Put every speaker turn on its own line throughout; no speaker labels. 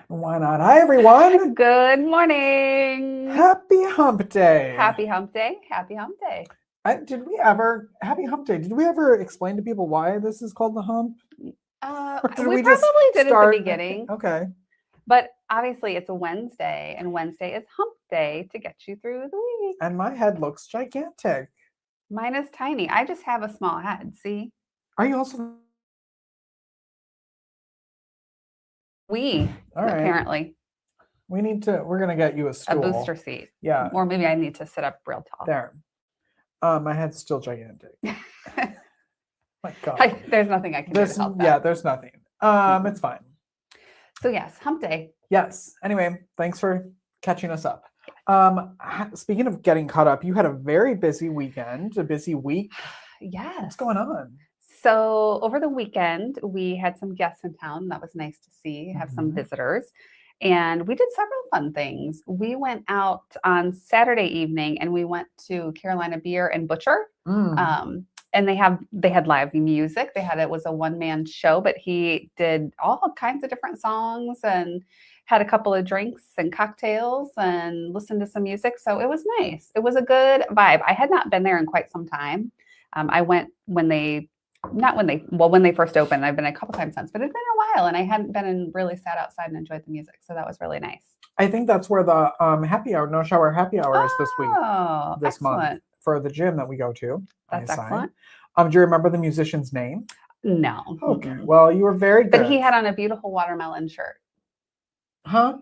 Why not? Hi, everyone.
Good morning.
Happy Hump Day.
Happy hump day. Happy hump day.
Happy Hump Day. Did we ever explain to people why this is called the hump? Or did
We
we just
probably did at the
start?
beginning,
Okay.
but obviously it's a Wednesday, and Wednesday is hump day to get you through the week.
And my head looks gigantic.
Mine is tiny. I just have a small head. See?
Are you also? All right.
Apparently,
We're going to get you a
a
stool.
booster seat.
Yeah.
Or maybe I need to sit up real tall.
There. My head's still gigantic. My God.
There's nothing I can do to help that.
Yeah, there's nothing. It's fine.
So yes, hump day.
Yes. Anyway, thanks for catching us up. Speaking of getting caught up, you had a very busy weekend, a busy week.
Yes.
What's going on?
So over the weekend, we had some guests in town. That was nice to see, have some visitors. And we did several fun things. We went out on Saturday evening and we went to Carolina Beer and Butcher. And they had live music. It was a one-man show, but he did all kinds of different songs and had a couple of drinks and cocktails and listened to some music. So it was nice. It was a good vibe. I had not been there in quite some time. I went when they first opened. I've been a couple times since, but it's been a while and I hadn't been and really sat outside and enjoyed the music. So that was really nice.
I think that's where the happy hour, no shower happy hour is this week.
Oh,
this month for the gym that we go to.
That's excellent.
Do you remember the musician's name?
No.
Okay. Well, you were very good.
But he had on a beautiful watermelon shirt.
Huh?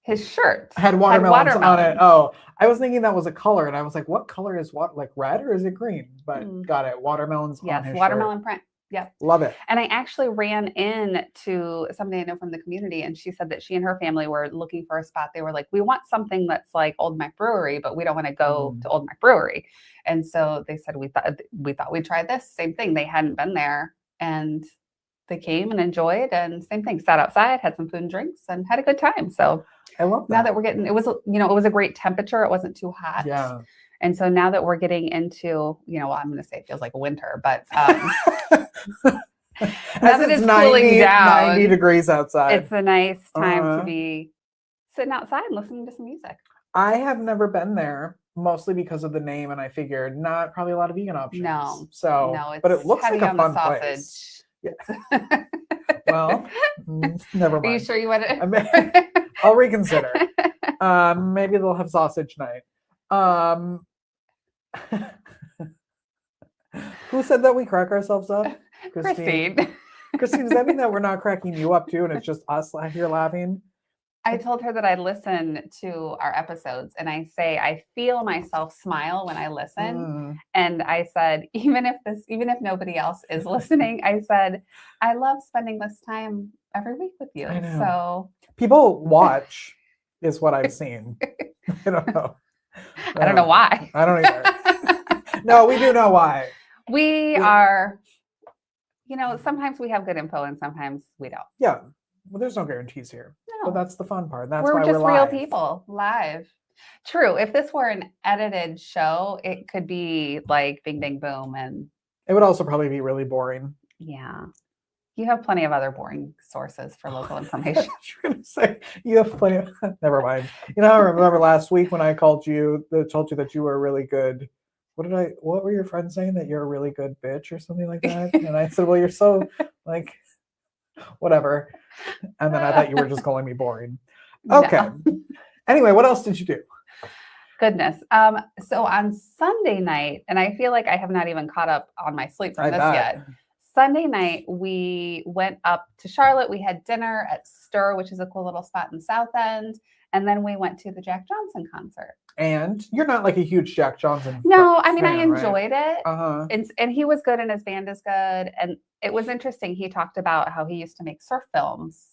His shirt
had watermelons on it. Oh, I was thinking that was a color, and I was like, "What color is what? Like red or is it green?" But got it. Watermelons.
Yes,
on his
watermelon
shirt.
print. Yep.
Love it.
And I actually ran in to somebody I know from the community, and she said that she and her family were looking for a spot. They were like, "We want something that's like Old Mac Brewery, but we don't want to go to Old Mac Brewery." And so they said, "We thought we'd try this same thing." They hadn't been there, and they came and enjoyed, and same thing. Sat outside, had some food and drinks, and had a good time. So
I love that.
Now that we're getting, it was a great temperature. It wasn't too hot.
Yeah.
And so now that we're getting into, I'm going to say it feels like a winter, but
now
that it's cooling down,
90 degrees outside.
It's a nice time to be sitting outside and listening to some music.
I have never been there, mostly because of the name, and I figured not probably a lot of vegan options.
No,
but it looks
heavy
like a
on
fun
the sausage.
Place. Yeah. Well, never mind.
Are you sure you want to?
I'll reconsider. Maybe they'll have sausage night. Who said that we crack ourselves up?
Christine.
Christine, does that mean that we're not cracking you up too, and it's just us here laughing?
I told her that I listen to our episodes and I say I feel myself smile when I listen. And I said, even if nobody else is listening, I said, I love spending this time every week with you. So
people watch is what I've seen. I don't know.
I don't know why.
I don't either. No, we do know why.
We are, sometimes we have good info and sometimes we don't.
Yeah. Well, there's no guarantees here.
No.
But that's the fun part. That's
we're
why
just
we're live.
real people, live. True. If this were an edited show, it could be like bing, bang, boom. And
it would also probably be really boring.
Yeah. You have plenty of other boring sources for local information.
You're going to say you have plenty of... Never mind. I remember last week when I told you that you were really good. What were your friends saying? That you're a really good bitch or something like that? And I said, well, you're so like, whatever. And then I thought you were just calling me boring. Okay. No. Anyway, what else did you do?
Goodness. So on Sunday night, and I feel like I have not even caught up on my sleep from this yet. Sunday night, we went up to Charlotte. We had dinner at Stir, which is a cool little spot in South End. And then we went to the Jack Johnson concert.
And you're not like a huge Jack Johnson
No, I mean,
fan,
I enjoyed
right?
it. And he was good and his band is good. And it was interesting. He talked about how he used to make surf films.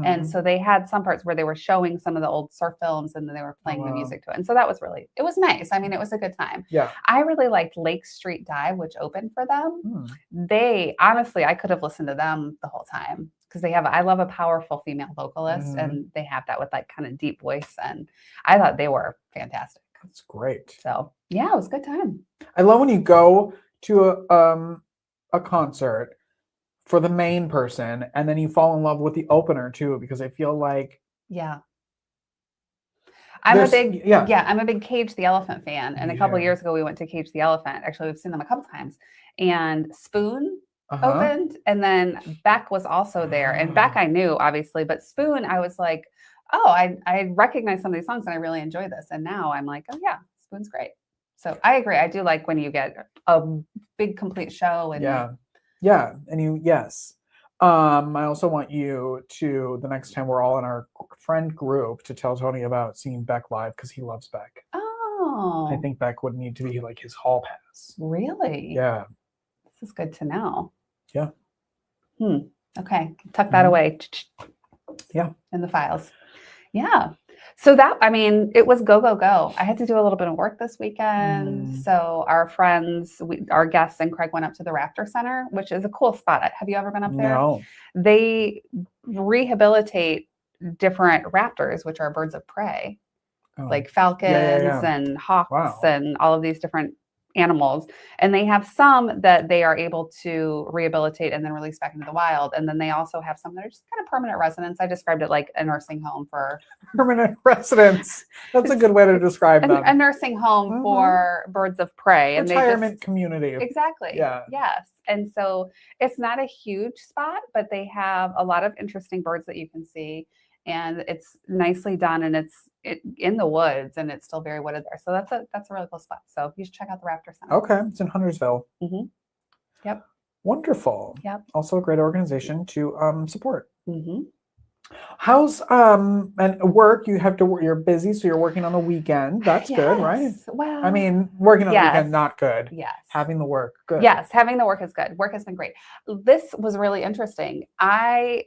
And so they had some parts where they were showing some of the old surf films and then they were playing the music to it. And so that was it was nice. I mean, it was a good time.
Yeah.
I really liked Lake Street Dive, which opened for them. They, honestly, I could have listened to them the whole time because I love a powerful female vocalist and they have that with like kind of deep voice. And I thought they were fantastic.
That's great.
So yeah, it was a good time.
I love when you go to a concert for the main person, and then you fall in love with the opener too, because I feel like
Yeah. I'm a big
yeah.
I'm a big Cage the Elephant fan. And a couple years ago we went to Cage the Elephant. Actually, we've seen them a couple times. And Spoon opened, and then Beck was also there. And Beck I knew obviously, but Spoon I was like, oh, I recognize some of these songs and I really enjoy this. And now I'm like, oh yeah, Spoon's great. So I agree. I do like when you get a big complete show and
yeah, and yes. I also want you to, the next time we're all in our friend group, to tell Tony about seeing Beck live, because he loves Beck.
Oh.
I think Beck would need to be like his hall pass.
Really?
Yeah.
This is good to know.
Yeah.
Okay. Tuck that away.
Yeah.
In the files. Yeah. So that, I mean, it was go, go, go. I had to do a little bit of work this weekend. So our friends, our guests and Craig went up to the Raptor Center, which is a cool spot. Have you ever been up there?
No.
They rehabilitate different raptors, which are birds of prey, like falcons and hawks and all of these different animals. And they have some that they are able to rehabilitate and then release back into the wild. And then they also have some that are just kind of permanent residents. I described it like a nursing home for
permanent residents. That's a good way to describe them.
A nursing home for birds of prey.
Retirement community.
Exactly.
Yeah.
Yes. And so it's not a huge spot, but they have a lot of interesting birds that you can see. And it's nicely done, and it's in the woods, and it's still very wooded there. So that's a really cool spot. So you should check out the Raptor Center.
Okay, it's in Huntersville.
Yep.
Wonderful.
Yep.
Also a great organization to support.
Mm-hmm.
How's and work? You have to. You're busy, so you're working on the weekend. That's good, right?
Well,
I mean, working on the weekend, not good.
Yes.
Having the work, good.
Yes, having the work is good. Work has been great. This was really interesting. I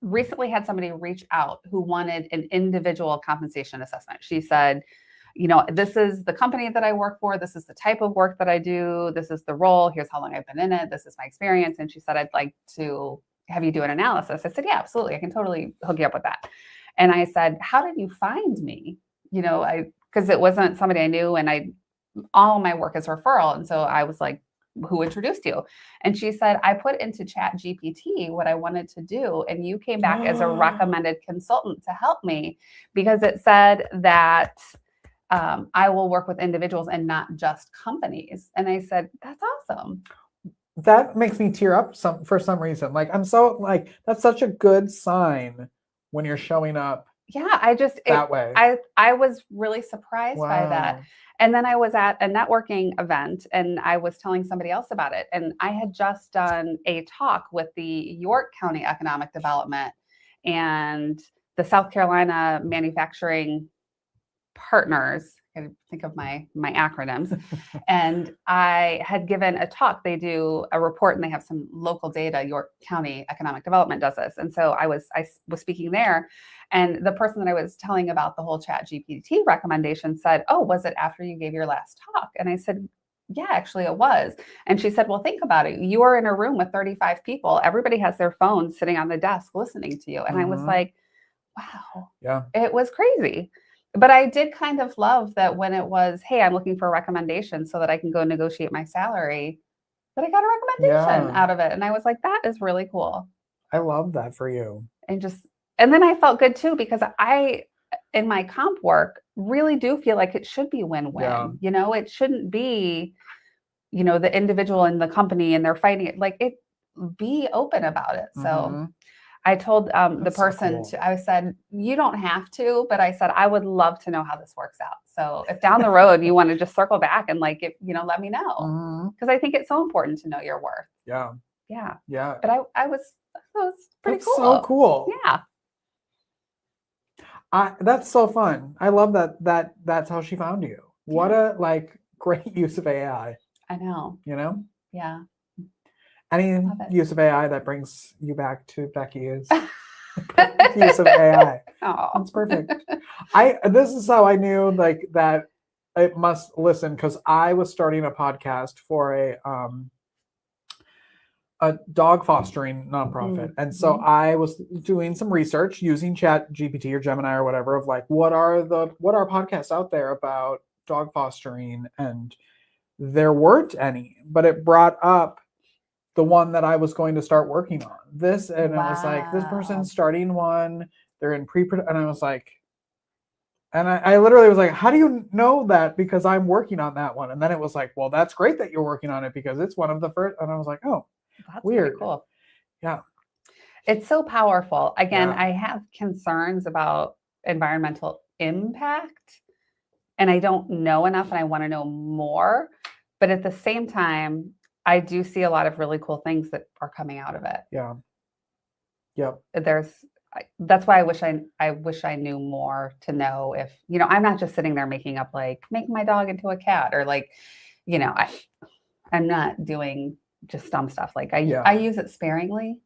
recently had somebody reach out who wanted an individual compensation assessment. She said, you know, this is the company that I work for. This is the type of work that I do. This is the role. Here's how long I've been in it. This is my experience. And she said, I'd like to have you do an analysis. I said, yeah, absolutely. I can totally hook you up with that. And I said, how did you find me? You know, because it wasn't somebody I knew, and all my work is referral. And so I was like, who introduced you? And she said, I put into Chat GPT what I wanted to do. And you came back as a recommended consultant to help me, because it said that I will work with individuals and not just companies. And I said, that's awesome.
That makes me tear up for some reason. Like, I'm so like, that's such a good sign when you're showing up.
Yeah, that way. I was really surprised by that. And then I was at a networking event, and I was telling somebody else about it. And I had just done a talk with the York County Economic Development and the South Carolina Manufacturing Partners. I think of my acronyms. And I had given a talk. They do a report, and they have some local data. York County Economic Development does this. And so I was speaking there, and the person that I was telling about the whole Chat GPT recommendation said, oh, was it after you gave your last talk? And I said, yeah, actually it was. And she said, well, think about it. You are in a room with 35 people. Everybody has their phones sitting on the desk listening to you. And I was like, wow, it was crazy. But I did kind of love that when it was, hey, I'm looking for a recommendation so that I can go negotiate my salary, that I got a recommendation out of it. And I was like, that is really cool.
I love that for you.
And then I felt good too, because I, in my comp work, really do feel like it should be win-win. Yeah. You know, it shouldn't be, you know, the individual and the company and they're fighting it. Like, be open about it. So I told the person, I said, you don't have to, but I said, I would love to know how this works out. So if down the road you want to just circle back and like, let me know. Because I think it's so important to know your worth.
Yeah.
Yeah.
Yeah.
But it was pretty cool.
So cool.
Yeah.
That's so fun. I love that's how she found you. What a great use of AI.
I know.
You know?
Yeah.
Any use of AI that brings you back to Becky is use of AI.
Oh,
that's perfect. This is how I knew that I must listen, because I was starting a podcast for a dog fostering nonprofit. And so I was doing some research using Chat GPT or Gemini or whatever of what are podcasts out there about dog fostering, and there weren't any, but it brought up the one that I was going to start working on. This, and I was like, this
Wow.
person's starting one. They're in pre-production, and I was like, and I literally was like, how do you know that? Because I'm working on that one. And then it was like, well, that's great that you're working on it because it's one of the first. And I was like, oh,
That's
weird.
pretty cool.
Yeah.
It's so powerful. Again,
Yeah.
I have concerns about environmental impact, and I don't know enough, and I want to know more. But at the same time, I do see a lot of really cool things that are coming out of it.
Yeah. Yep.
That's why I wish I knew more to know if, I'm not just sitting there making up like make my dog into a cat or like, I'm not doing just dumb stuff. Like I use it sparingly,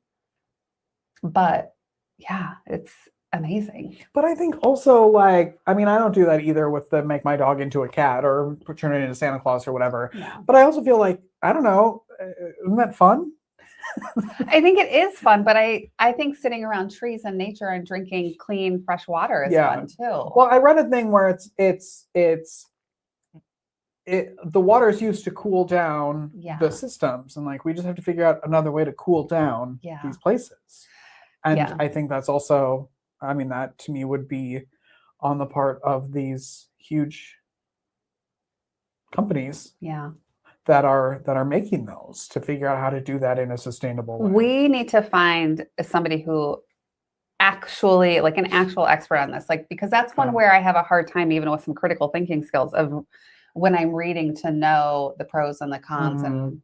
but yeah, it's amazing.
But I think also like, I mean, I don't do that either with the make my dog into a cat or turn it into Santa Claus or whatever.
Yeah.
But I also feel like, I don't know, isn't that fun?
I think it is fun, but I think sitting around trees and nature and drinking clean, fresh water is fun too.
Well, I read a thing where the water is used to cool down the systems, and like we just have to figure out another way to cool down these places. And I think that's also, I mean, that to me would be on the part of these huge companies.
Yeah.
That are making those to figure out how to do that in a sustainable way.
We need to find somebody who actually, like an actual expert on this, like, because that's one where I have a hard time, even with some critical thinking skills, of when I'm reading to know the pros and the cons. And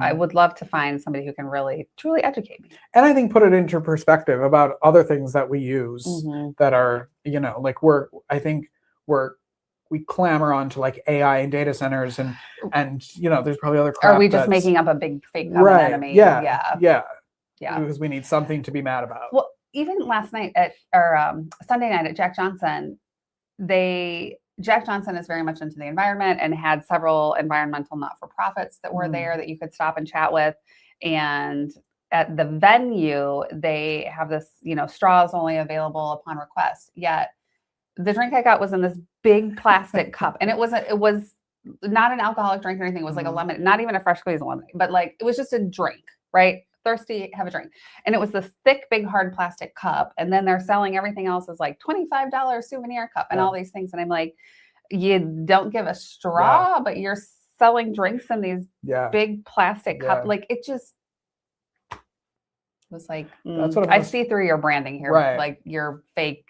I would love to find somebody who can really, truly educate me.
And I think put it into perspective about other things that we use that are, like we clamor onto like AI and data centers and there's probably other crap.
Are we just making up a big fake common enemy?
Yeah. Because we need something to be mad about.
Well, even last night Sunday night at Jack Johnson, Jack Johnson is very much into the environment and had several environmental not-for-profits that were there that you could stop and chat with. And at the venue, they have this, straws only available upon request. Yet the drink I got was in this big plastic cup, and it was not an alcoholic drink or anything. It was like a lemon, not even a fresh squeeze lemonade, but like it was just a drink, right? Thirsty, have a drink. And it was this thick, big, hard plastic cup. And then they're selling everything else as like $25 souvenir cup and all these things. And I'm like, you don't give a straw, but you're selling drinks in these big plastic cup. Like it just was like, I see through your branding here, like your fake.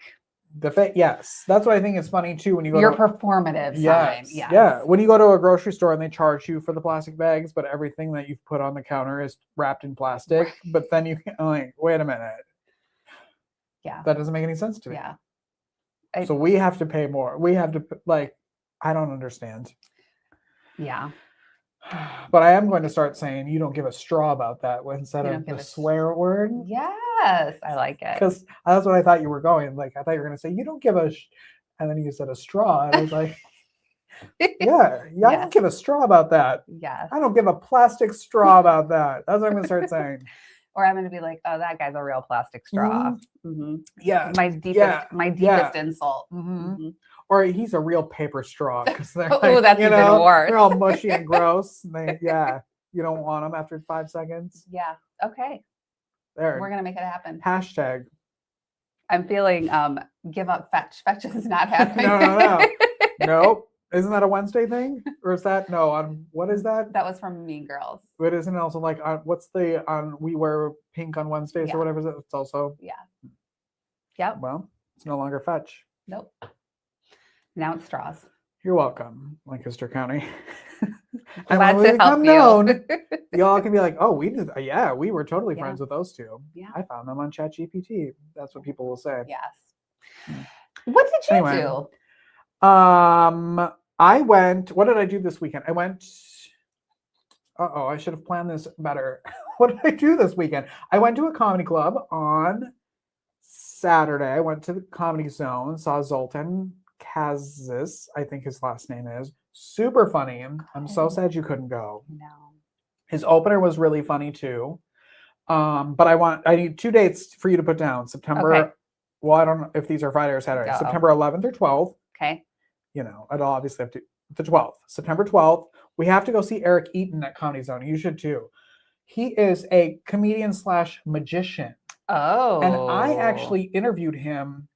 Yes, that's what I think is funny too when you go
your performative sign. Yes.
Yeah, when you go to a grocery store and they charge you for the plastic bags, but everything that you've put on the counter is wrapped in plastic. Right. But then you like, wait a minute. Yeah, that doesn't make any sense to me. Yeah, so we have to pay more. We have to I don't understand.
Yeah.
But I am going to start saying you don't give a straw about that instead of the swear word.
Yes, I like it.
Because that's what I thought you were going. Like I thought you were going to say you don't give and then you said a straw, and I was like, yeah, I don't give a straw about that.
Yes,
I don't give a plastic straw about that. That's what I'm going to start saying.
Or I'm going to be like, oh, that guy's a real plastic straw.
Yeah,
my deepest insult.
Or he's a real paper straw because they're
that's even worse.
They're all mushy and gross. And you don't want them after 5 seconds.
Yeah. Okay.
There.
We're gonna make it happen.
Hashtag.
I'm feeling give up fetch. Fetch is not happening.
No. Nope. Isn't that a Wednesday thing? Or is that what is that?
That was from Mean Girls.
But isn't it also like what's we wear pink on Wednesdays or whatever? It's also.
Yeah. Yep.
Well, it's no longer fetch.
Nope. Now it's straws.
You're welcome, Lancaster County.
And when we become known,
y'all can be like, oh, we did. Yeah, we were totally friends with those two. Yeah. I found them on ChatGPT. That's what people will say.
Yes. What did you do?
I went. What did I do this weekend? I went. I should have planned this better. What did I do this weekend? I went to a comedy club on Saturday. I went to the Comedy Zone, saw Zoltan Kazis, I think his last name is. Super funny. I'm so sad you couldn't go.
No.
His opener was really funny too. But I need 2 dates for you to put down. September. Okay. Well, I don't know if these are Friday or Saturday. Uh-oh. September 11th or 12th.
Okay.
I'd obviously have to. The 12th. September 12th. We have to go see Eric Eaton at Comedy Zone. You should too. He is a comedian slash magician.
Oh.
And I actually interviewed him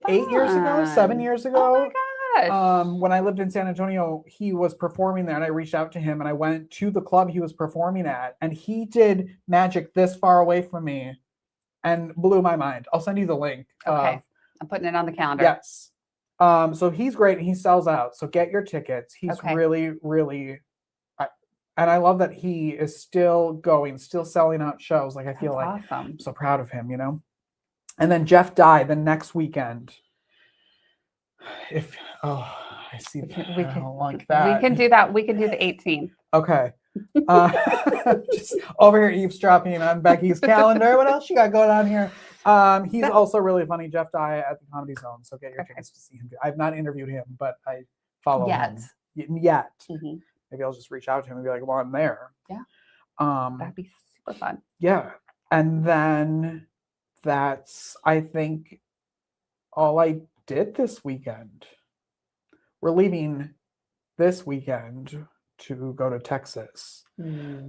8 years ago, 7
Fun.
years
Oh
ago.
my gosh.
When I lived in San Antonio, he was performing there, and I reached out to him, and I went to the club he was performing at, and he did magic this far away from me, and blew my mind. I'll send you the link.
Okay. I'm putting it on the calendar.
Yes. So he's great, and he sells out. So get your tickets. He's
Okay.
really, really, and I love that he is still going, still selling out shows. Like I feel
That's
like
awesome.
I'm so proud of him, you know. And then Jeff Dye the next weekend. If I see
We
that.
can
I don't like that.
We can do that. We can do the 18th.
Okay. Just over here eavesdropping on Becky's calendar. What else you got going on here? He's also really funny, Jeff Dye at the Comedy Zone. So get your tickets to see him. I've not interviewed him, but I follow him. Yet.
Mm-hmm.
Maybe I'll just reach out to him and be like, well, I'm there.
Yeah. That'd be super fun.
Yeah. And then that's, I think, all I did this weekend. We're leaving this weekend to go to Texas.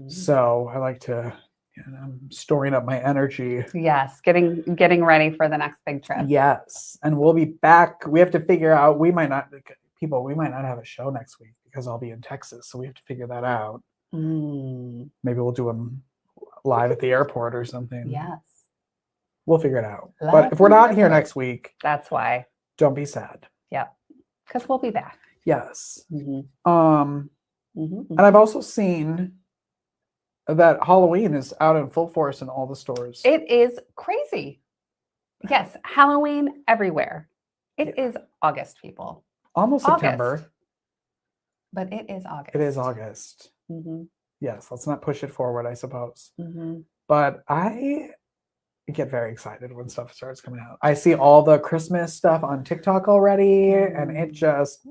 So I like to, I'm storing up my energy.
Yes, getting ready for the next big trip.
Yes. And we'll be back. We have to figure out, we might not have a show next week because I'll be in Texas. So we have to figure that out. Maybe we'll do them live at the airport or something.
Yes.
We'll figure it out. But if we're not here next week,
that's why.
Don't be sad.
Yep. Because we'll be back.
Yes. And I've also seen that Halloween is out in full force in all the stores.
It is crazy. Yes, Halloween everywhere. It is August, people.
Almost September.
But it is August.
It is August. Yes, let's not push it forward, I suppose. But I get very excited when stuff starts coming out. I see all the Christmas stuff on TikTok already, and it just...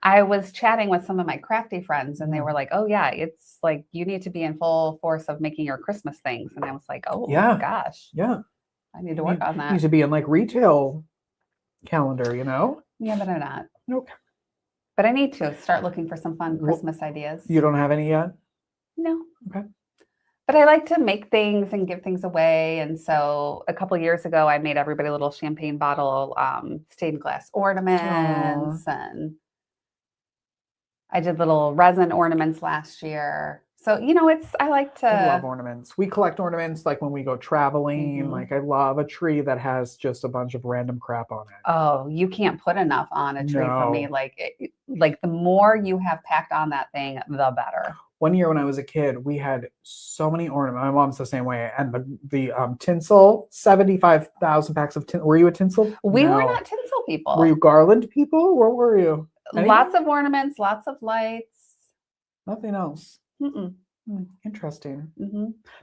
I was chatting with some of my crafty friends, and they were like, oh yeah, it's like you need to be in full force of making your Christmas things. And I was like, oh my gosh.
Yeah.
I need to work on that.
You need to be in like retail calendar, you know?
Yeah, but I'm not.
Okay.
But I need to start looking for some fun Christmas ideas.
You don't have any yet?
No.
Okay.
But I like to make things and give things away. And so a couple of years ago, I made everybody a little champagne bottle stained glass ornaments. And I did little resin ornaments last year. So, you know, I like to...
I love ornaments. We collect ornaments like when we go traveling. Like I love a tree that has just a bunch of random crap on it.
Oh, you can't put enough on a tree for me. Like the more you have packed on that thing, the better.
One year when I was a kid, we had so many ornaments. My mom's the same way. And the tinsel, 75,000 packs of tinsel. Were you a tinsel?
We were not tinsel people.
Were you garland people? What were you? Anything?
Lots of ornaments, lots of lights.
Nothing else. Interesting.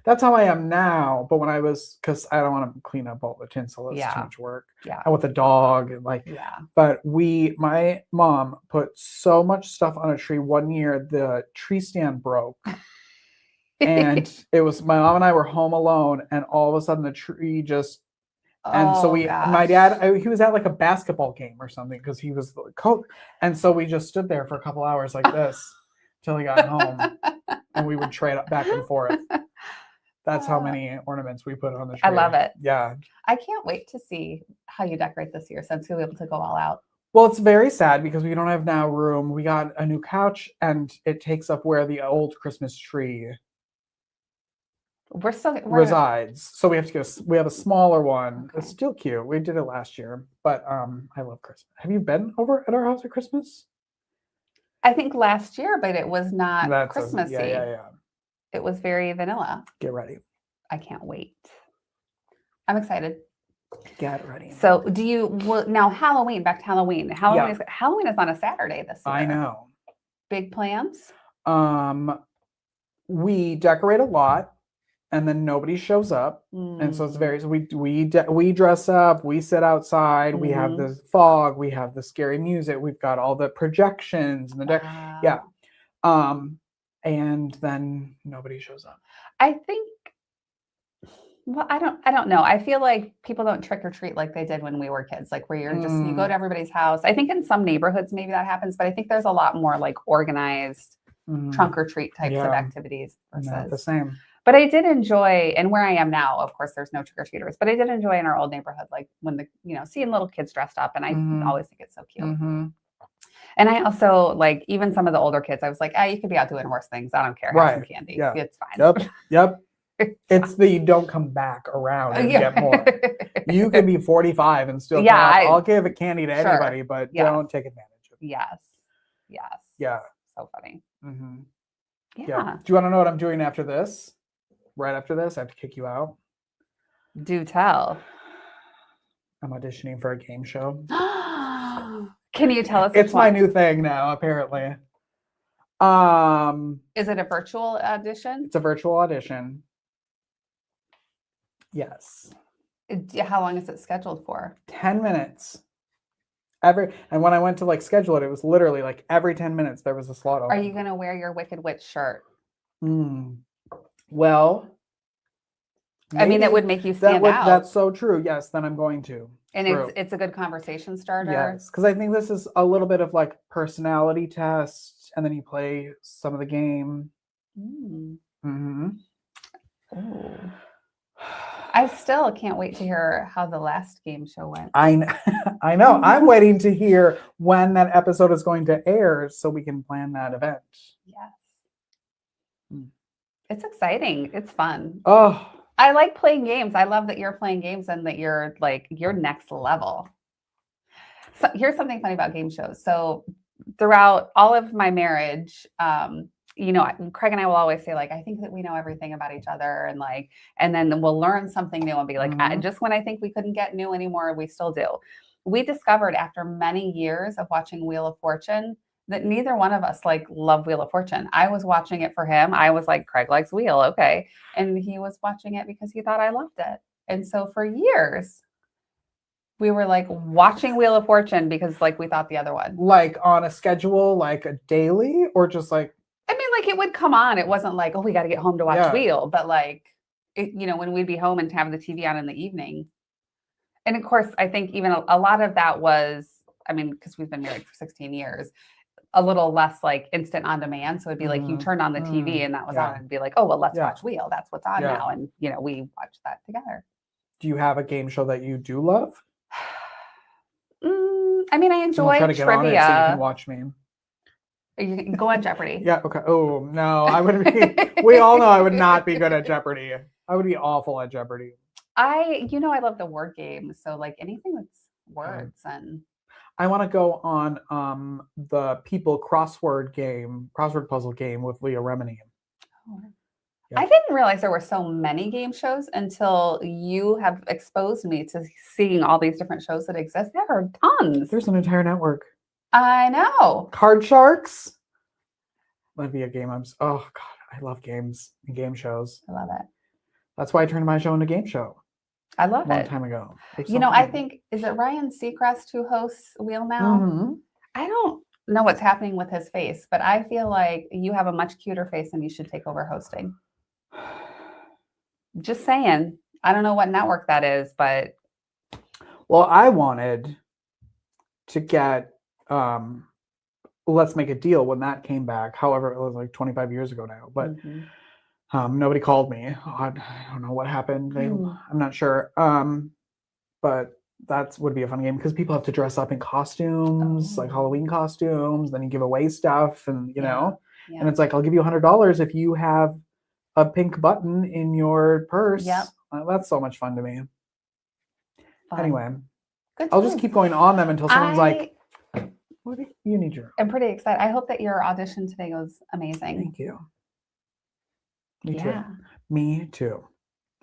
That's how I am now. But when I was, because I don't want to clean up all the tinsel. It's too much work.
Yeah.
And with a dog and like, but my mom put so much stuff on a tree. One year, the tree stand broke. And it was, my mom and I were home alone. And all of a sudden the tree just, and so my dad, he was at like a basketball game or something because he was the coach. And so we just stood there for a couple hours like this till he got home. And we would trade back and forth. That's how many ornaments we put on the tree.
I love it.
Yeah.
I can't wait to see how you decorate this year since you'll be able to go all out.
Well, it's very sad because we don't have now room. We got a new couch and it takes up where the old Christmas tree resides. So we have to get we have a smaller one. Okay. It's still cute. We did it last year, but I love Christmas. Have you been over at our house at Christmas?
I think last year, but it was not Christmassy.
Yeah.
It was very vanilla.
Get ready.
I can't wait. I'm excited.
Get ready.
So now Halloween, back to Halloween. Halloween is on a Saturday this year.
I know.
Big plans?
We decorate a lot and then nobody shows up. And so it's very, so we dress up, we sit outside, we have the fog, we have the scary music, we've got all the projections and the and then nobody shows up.
I think, well, I don't know. I feel like people don't trick or treat like they did when we were kids, like where you're you go to everybody's house. I think in some neighborhoods maybe that happens, but I think there's a lot more like organized trunk or treat types of
Yeah.
activities
Not the
versus.
same.
But I did enjoy, and where I am now, of course, there's no trick or treaters, but I did enjoy in our old neighborhood, like when seeing little kids dressed up, and I
Mhm.
always think it's so cute.
Mm-hmm.
And I also like even some of the older kids. I was like, you could be out doing worse things. I don't care. Have some
Right.
candy.
Yeah.
It's fine.
Yep. It's the you don't come back around and
Yeah.
get more. You can be 45 and still
Yeah,
come up. I'll give a candy to
Sure.
anybody, but
Yeah.
don't take advantage of it.
Yes.
Yeah.
So funny.
Mm-hmm.
Yeah.
Do you want to know what I'm doing after this? Right after this, I have to kick you out.
Do tell.
I'm auditioning for a game show.
Can you tell us?
It's my new thing now, apparently.
Is it a virtual audition?
It's a virtual audition. Yes.
How long is it scheduled for?
10 minutes. And when I went to schedule it was literally every 10 minutes there was a slot open.
Are you going to wear your Wicked Witch shirt?
Well,
I mean, it would make you stand out.
That's so true. Yes, then I'm going to.
And it's a good conversation starter.
Yes, because I think this is a little bit of personality test, and then you play some of the game. Mm-hmm.
Oh. I still can't wait to hear how the last game show went.
I know. I'm waiting to hear when that episode is going to air so we can plan that event.
Yes. It's exciting. It's fun.
Oh.
I like playing games. I love that you're playing games and that you're you're next level. So here's something funny about game shows. So throughout all of my marriage, Craig and I will always say I think that we know everything about each other, and then we'll learn something new and be just when I think we couldn't get new anymore, we still do. We discovered after many years of watching Wheel of Fortune that neither one of us love Wheel of Fortune. I was watching it for him. I was like, Craig likes Wheel, okay. And he was watching it because he thought I loved it. And so for years, we were watching Wheel of Fortune because we thought the other one.
On a schedule, a daily, or just
I mean, it would come on. It wasn't oh, we got to get home to watch Wheel, but when we'd be home and have the TV on in the evening. And of course, I think even a lot of that was, because we've been married for 16 years, a little less instant on demand. So it'd be you turned on the TV and that was on, and be oh, well, let's watch Wheel. That's what's on now. And, we watched that together.
Do you have a game show that you do love?
I enjoy
try to get
trivia.
on it so you can watch me.
You can go on Jeopardy.
Yeah. Okay. Oh, no, I would be, we all know I would not be good at Jeopardy. I would be awful at Jeopardy.
I love the word games. So anything that's words and.
I want to go on the People crossword puzzle game with Leah Remini.
Oh. Yeah. I didn't realize there were so many game shows until you have exposed me to seeing all these different shows that exist. There are tons.
There's an entire network.
I know.
Card Sharks. That'd be a game. Oh God, I love games and game shows.
I love it.
That's why I turned my show into a game show.
I love it.
A long time ago.
I think, is it Ryan Seacrest who hosts Wheel now?
Mm-hmm.
I don't know what's happening with his face, but I feel like you have a much cuter face and you should take over hosting. Just saying. I don't know what network that is, but.
Well, I wanted to get Let's Make a Deal when that came back. However, it was 25 years ago now, but nobody called me. I don't know what happened. I'm not sure. But that would be a fun game because people have to dress up in costumes, Halloween costumes. Then you give away stuff, and know, and it's I'll give you $100 if you have a pink button in your purse.
Yep.
That's so much fun to me.
Fun.
Anyway,
Good
I'll just keep going on them until someone's what do you need your.
I'm pretty excited. I hope that your audition today goes amazing.
Thank you. Me too. Me too.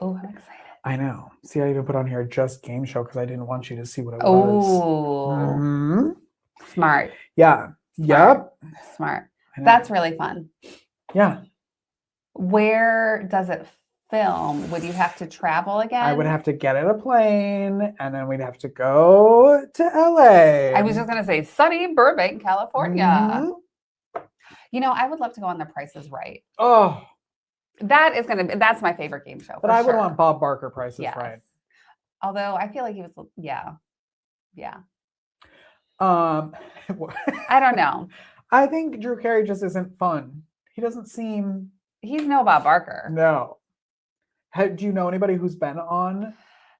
Oh, I'm excited.
I know. See, I even put on here just game show because I didn't want you to see what it was.
Oh, smart.
Yeah.
Smart. Yep. Smart. That's really fun.
Yeah.
Where does it film? Would you have to travel again?
I would have to get in a plane and then we'd have to go to LA.
I was just going to say sunny Burbank, California. I would love to go on The Price is Right.
Oh.
That's my favorite game show.
But I would want Bob Barker Price is Right.
Although I feel like he was, yeah.
I
don't know.
I think Drew Carey just isn't fun. He doesn't seem.
He's no Bob Barker.
No. Do you know anybody who's been on?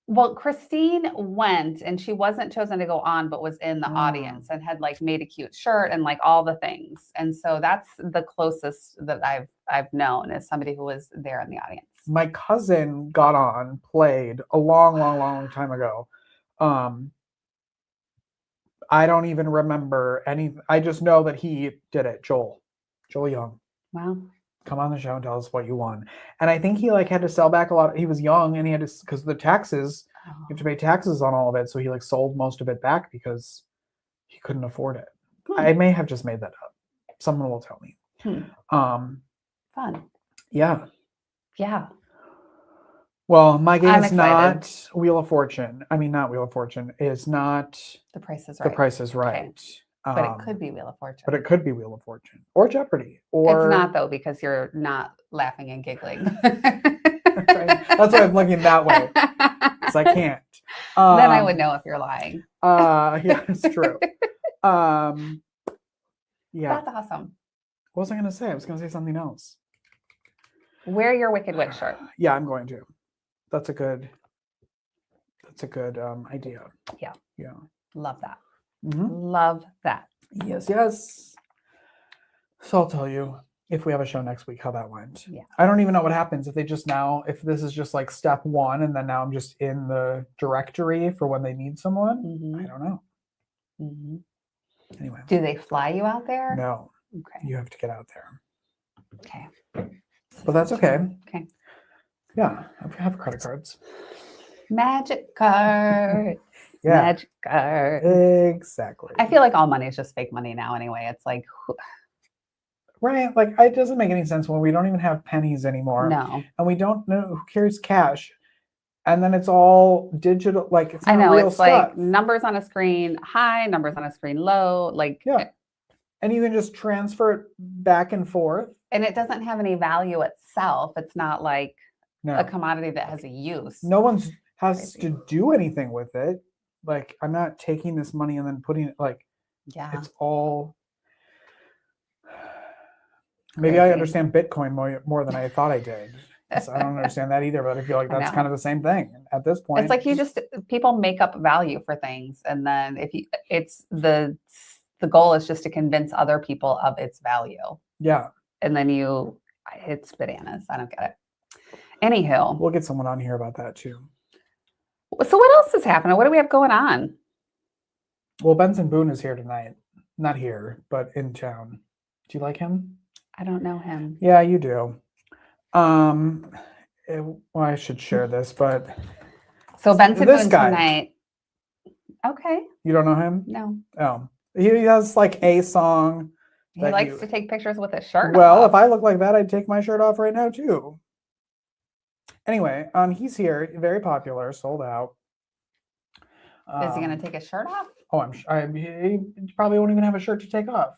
Well, Christine went and she wasn't chosen to go on, but was in the
Mm.
audience and had like made a cute shirt and like all the things. And so that's the closest that I've known as somebody who was there in the audience.
My cousin got on, played a long time ago. I don't even remember any. I just know that he did it. Joel Young.
Wow.
Come on the show and tell us what you won. And I think he like had to sell back a lot. He was young and he had to, because the taxes, you have to pay taxes on all of it. So he like sold most of it back because he couldn't afford it. I may have just made that up. Someone will tell me.
Fun.
Yeah.
Yeah.
Well, my game
I'm
is
excited.
not Wheel of Fortune. I mean, not Wheel of Fortune. It's not
The Price is
The
Right.
Price is Right.
Okay. But it could be Wheel of Fortune.
But it could be Wheel of Fortune or Jeopardy. Or
it's not though, because you're not laughing and giggling.
That's why I'm looking that way. Because I can't.
Then I would know if you're lying.
Yeah, it's true. Yeah.
That's awesome.
What was I going to say? I was going to say something else.
Wear your Wicked Witch shirt.
Yeah, I'm going to. That's a good idea.
Yeah.
Yeah.
Love that.
Mm-hmm.
Love that.
Yes. So I'll tell you if we have a show next week how that went.
Yeah.
I don't even know what happens if if this is just like step one and then now I'm just in the directory for when they need someone.
Mm-hmm.
I don't know.
Mm-hmm.
Anyway.
Do they fly you out there?
No.
Okay.
You have to get out there.
Okay.
But that's okay.
Okay.
Yeah. I have credit cards.
Magic cards.
Yeah.
Magic cards.
Exactly.
I feel like all money is just fake money now anyway. It's like,
right. Like it doesn't make any sense when we don't even have pennies anymore.
no.
And we don't know who carries cash. And then it's all digital. Like it's not
I know
real
it's
stuff.
like numbers on a screen high, numbers on a screen low. Like
yeah. And you can just transfer it back and forth.
And it doesn't have any value itself. It's not like
No.
a commodity that has a use.
No one has to do anything with it. Like I'm not taking this money and then putting it like,
yeah,
it's all. Maybe I understand Bitcoin more than I thought I did. So I don't understand that either, but I feel like that's kind of the same thing at this point.
It's like people make up value for things, and then it's the goal is just to convince other people of its value.
Yeah.
And then it's bananas. I don't get it. Anywho,
we'll get someone on here about that too.
So what else is happening? What do we have going on?
Well, Benson Boone is here tonight. Not here, but in town. Do you like him?
I don't know him.
Yeah, you do. Well, I should share this, but
so Benson Boone tonight. Okay.
You don't know him?
No.
Oh, he has like a song.
He likes to take pictures with his shirt.
Well, if I look like that, I'd take my shirt off right now too. Anyway, he's here, very popular, sold out.
Is he going to take his shirt off?
Oh, he probably won't even have a shirt to take off.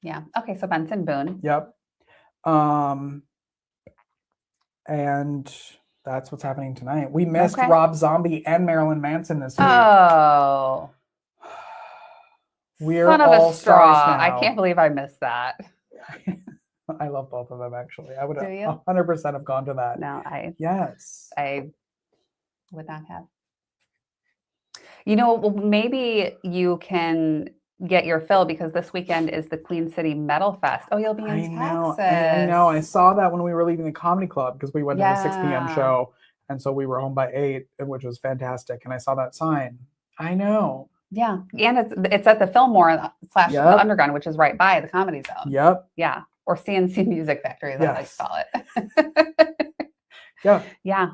Yeah. Okay. So Benson Boone.
Yep. And that's what's happening tonight. We missed Rob Zombie and Marilyn Manson this week.
Oh.
We're
Son of
all
a straw.
stars now.
I can't believe I missed that.
I love both of them, actually. I would
100%
have gone to that.
No,
Yes.
I would not have. Well, maybe you can get your fill because this weekend is the Queen City Metal Fest. Oh, you'll be in Texas.
I know. I saw that when we were leaving the comedy club because we went to the 6 p.m. show. And so we were home by 8, which was fantastic. And I saw that sign. I know.
Yeah. And it's at the Fillmore / the Underground, which is right by the Comedy Zone.
Yep.
Yeah. Or CNC Music Factory, as I like to call it.
Yeah.
Yeah.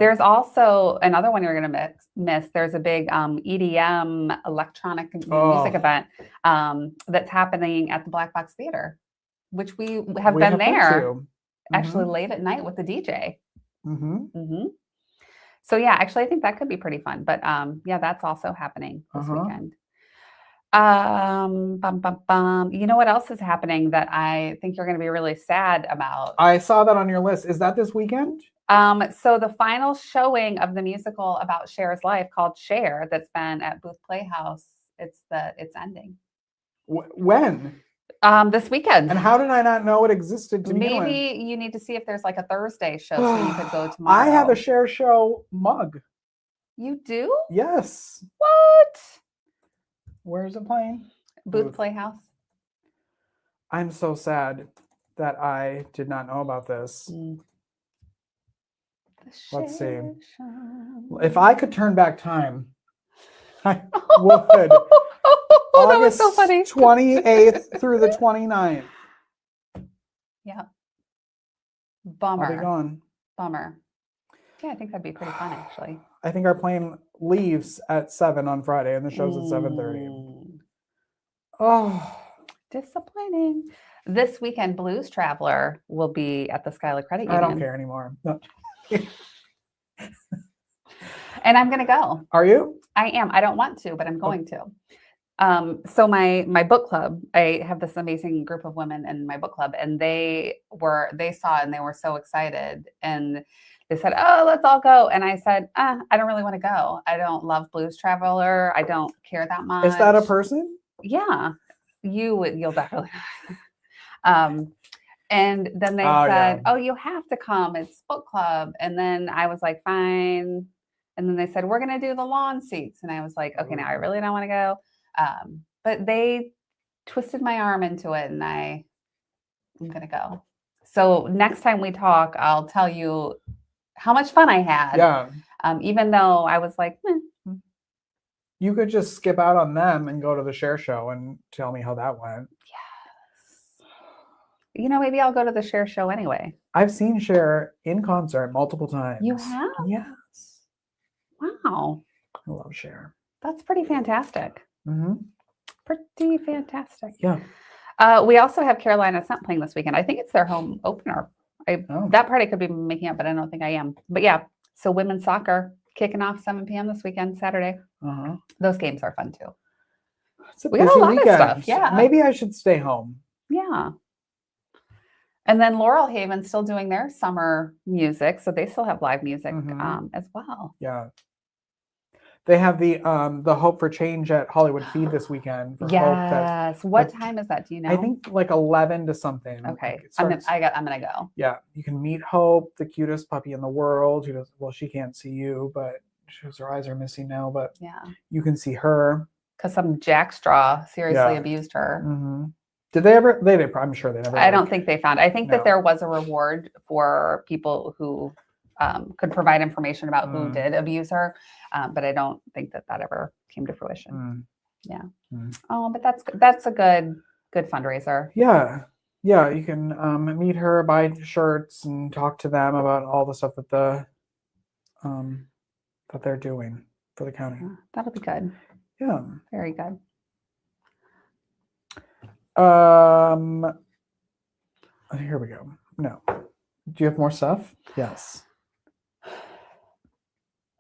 There's also another one you're going to miss. There's a big EDM electronic music event that's happening at the Black Box Theater, which we have been there actually late at night with the DJ. So yeah, actually, I think that could be pretty fun. But yeah, that's also happening this weekend. You know what else is happening that I think you're going to be really sad about?
I saw that on your list. Is that this weekend?
So the final showing of the musical about Cher's life called Cher that's been at Booth Playhouse, it's ending.
When?
This weekend.
And how did I not know it existed to begin with?
Maybe you need to see if there's like a Thursday show so you could go tomorrow.
I have a Share Show mug.
You do?
Yes.
What?
Where is it playing?
Booth Playhouse.
I'm so sad that I did not know about this. Let's see. If I could turn back time, I would.
Oh, that was so funny.
28th through the 29th.
Yeah.
I'll be
Bummer.
gone.
Bummer. Yeah, I think that'd be pretty fun, actually.
I think our plane leaves at 7 on Friday, and the show's at 7:30. Oh,
disappointing. This weekend, Blues Traveler will be at the Skylar Credit Union.
I don't care anymore. No.
And I'm going to go.
Are you?
I am. I don't want to, but I'm going to. So my book club, I have this amazing group of women in my book club, and they saw it and they were so excited, and they said, "Oh, let's all go." And I said, I don't really want to go. I don't love Blues Traveler. I don't care that much.
Is that a person?
Yeah, you'll definitely. And then they said, "Oh, you have to come. It's book club." And then I was like, "Fine." And then they said, "We're going to do the lawn seats." And I was like, "Okay, now I really don't want to go." But they twisted my arm into it, and I'm going to go. So next time we talk, I'll tell you how much fun I had.
Yeah.
Even though I was like,
You could just skip out on them and go to the Share Show and tell me how that went.
yes. Maybe I'll go to the Share Show anyway.
I've seen Cher in concert multiple times.
You have?
Yes.
Wow.
I love Cher.
That's pretty fantastic.
Mm-hmm.
Pretty fantastic.
Yeah.
We also have Carolina Scent playing this weekend. I think it's their home opener. That part I could be making up, but I don't think I am. But yeah, so women's soccer kicking off 7 p.m. this weekend, Saturday.
Uh-huh.
Those games are fun too.
We got a lot of stuff.
Yeah.
Maybe I should stay home.
Yeah. And then Laurel Haven's still doing their summer music, so they still have live music as well.
Yeah. They have the Hope for Change at Hollywood Feed this weekend.
Yes. What time is that? Do you know?
I think like 11 to something.
Okay.
Like
I'm gonna go.
Yeah. You can meet Hope, the cutest puppy in the world. She can't see you, but her eyes are missing now, but
yeah,
you can see her.
Because some jackstraw seriously abused her.
Mm-hmm. Did they ever? I'm sure they never.
I don't think they found. I think that there was a reward for people who could provide information about who did abuse her, but I don't think that ever came to fruition. Yeah. Oh, but that's a good fundraiser.
Yeah. Yeah, you can meet her, buy shirts, and talk to them about all the stuff that that they're doing for the county.
That'll be good.
Yeah.
Very good.
Here we go. No. Do you have more stuff? Yes.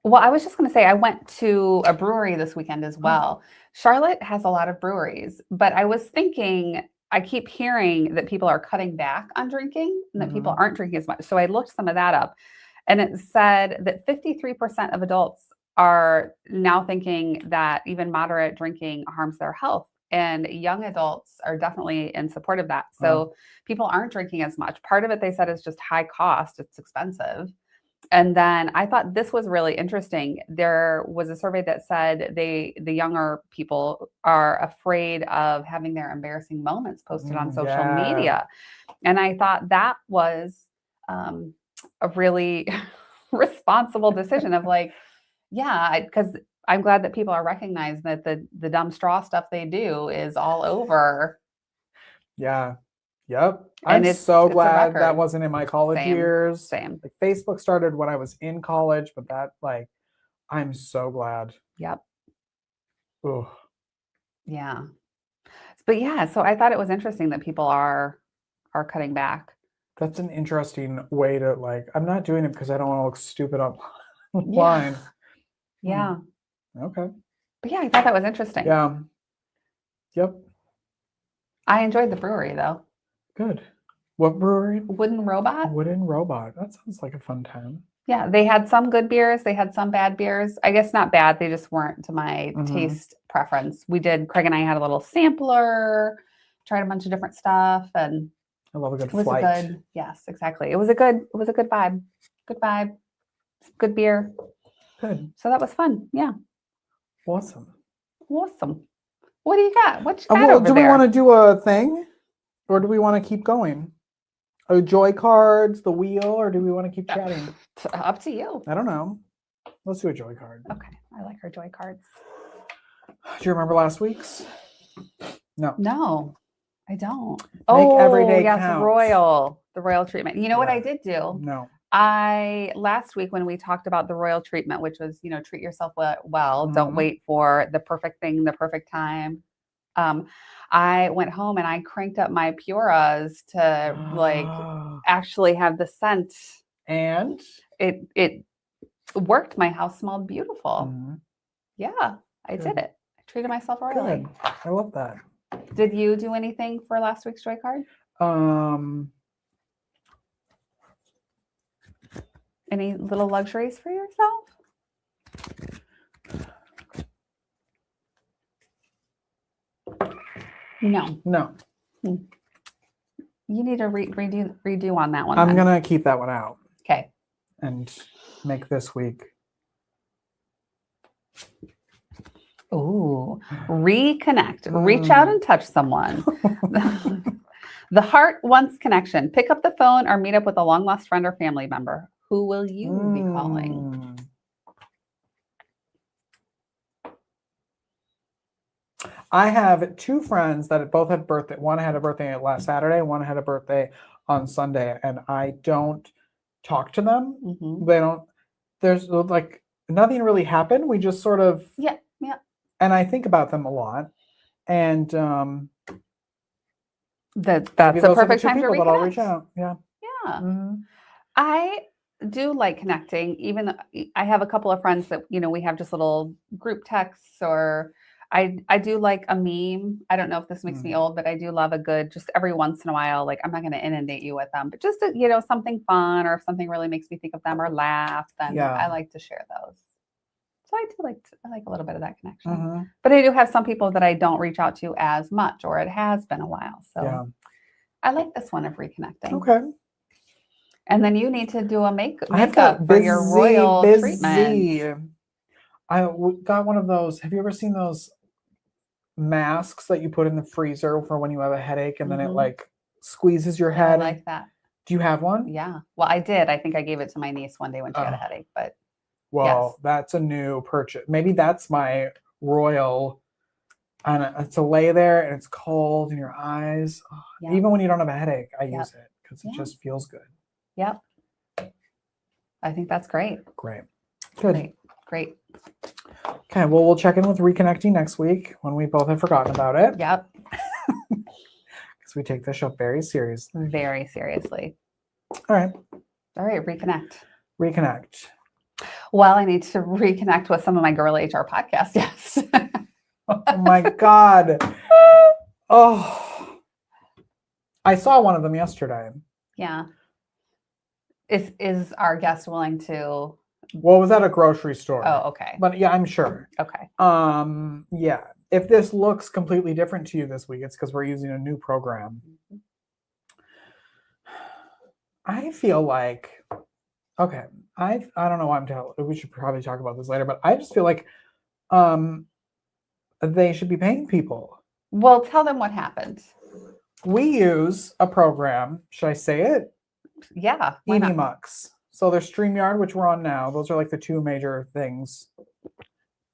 Well, I was just going to say, I went to a brewery this weekend as well. Charlotte has a lot of breweries, but I was thinking, I keep hearing that people are cutting back on drinking and that people aren't drinking as much. So I looked some of that up, and it said that 53% of adults are now thinking that even moderate drinking harms their health. And young adults are definitely in support of that. So people aren't drinking as much. Part of it, they said, is just high cost. It's expensive. And then I thought this was really interesting. There was a survey that said the younger people are afraid of having their embarrassing moments posted on social media. And I thought that was a really responsible decision of like, because I'm glad that people are recognizing that the dumb straw stuff they do is all over.
Yeah. Yep. I'm so glad that wasn't in my college years.
Same.
Like Facebook started when I was in college, but I'm so glad.
Yep.
Ugh.
Yeah. But yeah, so I thought it was interesting that people are cutting back.
That's an interesting way to I'm not doing it because I don't want to look stupid online.
Yeah.
Okay.
But yeah, I thought that was interesting.
Yeah. Yep.
I enjoyed the brewery though.
Good. What brewery?
Wooden Robot.
Wooden Robot. That sounds like a fun time.
Yeah, they had some good beers. They had some bad beers. I guess not bad. They just weren't to my taste preference. Craig and I had a little sampler. tried a bunch of different stuff, and
I love a good
it was
flight.
a good, yes, exactly. It was a good vibe. Good vibe. Good beer.
Good.
So that was fun. Yeah.
Awesome.
Awesome. What do you got? What you got
Well,
over
do
there?
we want to do a thing? Or do we want to keep going? Joy cards, the wheel, or do we want to keep chatting?
Up to you.
I don't know. Let's do a joy card.
Okay. I like our joy cards.
Do you remember last week's? No.
No, I don't.
every day
yes,
count.
the royal treatment. You know what I
Yeah.
did do?
No.
Last week when we talked about the royal treatment, which was, treat yourself well, don't
Mhm.
wait for the perfect thing, the perfect time. I went home and I cranked up my Puras to like actually have the scent.
And
It worked. My house smelled beautiful.
Mhm.
Yeah, I
Good.
did it. I treated myself royally.
Good. I love that.
Did you do anything for last week's joy card? Any little luxuries for yourself? No.
No.
You need to redo on that one.
I'm
then.
gonna keep that one out
Okay.
and make this week.
Ooh, reconnect. Reach out and touch someone. The heart wants connection. Pick up the phone or meet up with a long lost friend or family member. Who will you be calling?
I have two friends that both had birthday. One had a birthday last Saturday. One had a birthday on Sunday, and I don't talk to them.
Mhm.
They don't. There's like nothing really happened. We just sort of.
Yeah.
And I think about them a lot, and
That's
maybe
a
those are the
perfect
two
time to
people that I'll reach
reconnect.
out. Yeah.
Yeah.
Mhm.
I do like connecting, even though I have a couple of friends that, we have just little group texts, or I do like a meme. I don't know if this makes me old, but I do love a good, just every once in a while, like I'm not going to inundate you with them, but just, something fun, or if something really makes me think of them or laugh, then
Yeah.
I like to share those. So I like a little bit of that connection.
Mhm.
But I do have some people that I don't reach out to as much, or it has been a while. So
Yeah.
I like this one of reconnecting.
Okay.
And then you need to do a makeup
for
your royal treatment.
I got one of those. Have you ever seen those masks that you put in the freezer for when you have a headache, and then it like squeezes your
Yeah, I
head?
like that.
Do you have one?
Yeah. Well, I did. I think I gave it to my niece one day when she had a headache, but
Well,
yes.
that's a new purchase. Maybe that's my royal. And to lay there and it's cold in your eyes. Oh,
Yep.
Even when you don't have a headache, I use it because it
Yeah.
just feels good.
Yep. I think that's great.
Great. Good.
Great.
Okay. Well, we'll check in with reconnecting next week when we both have forgotten about it.
Yep.
Because we take this show very seriously.
Very seriously.
All right.
Reconnect.
Reconnect.
Well, I need to reconnect with some of my Girl HR podcast guests.
Oh my God. Oh, I saw one of them yesterday.
Yeah. Is our guest willing to?
Well, it was at a grocery store.
Oh, okay.
But yeah, I'm sure.
Okay.
Yeah. If this looks completely different to you this week, it's because we're using a new program. I feel like, okay, I don't know why I'm telling. We should probably talk about this later, but I just feel like, they should be paying people.
Well, tell them what happened.
We use a program. Should I say it?
Yeah.
EVMux. So there's StreamYard, which we're on now. Those are like the two major things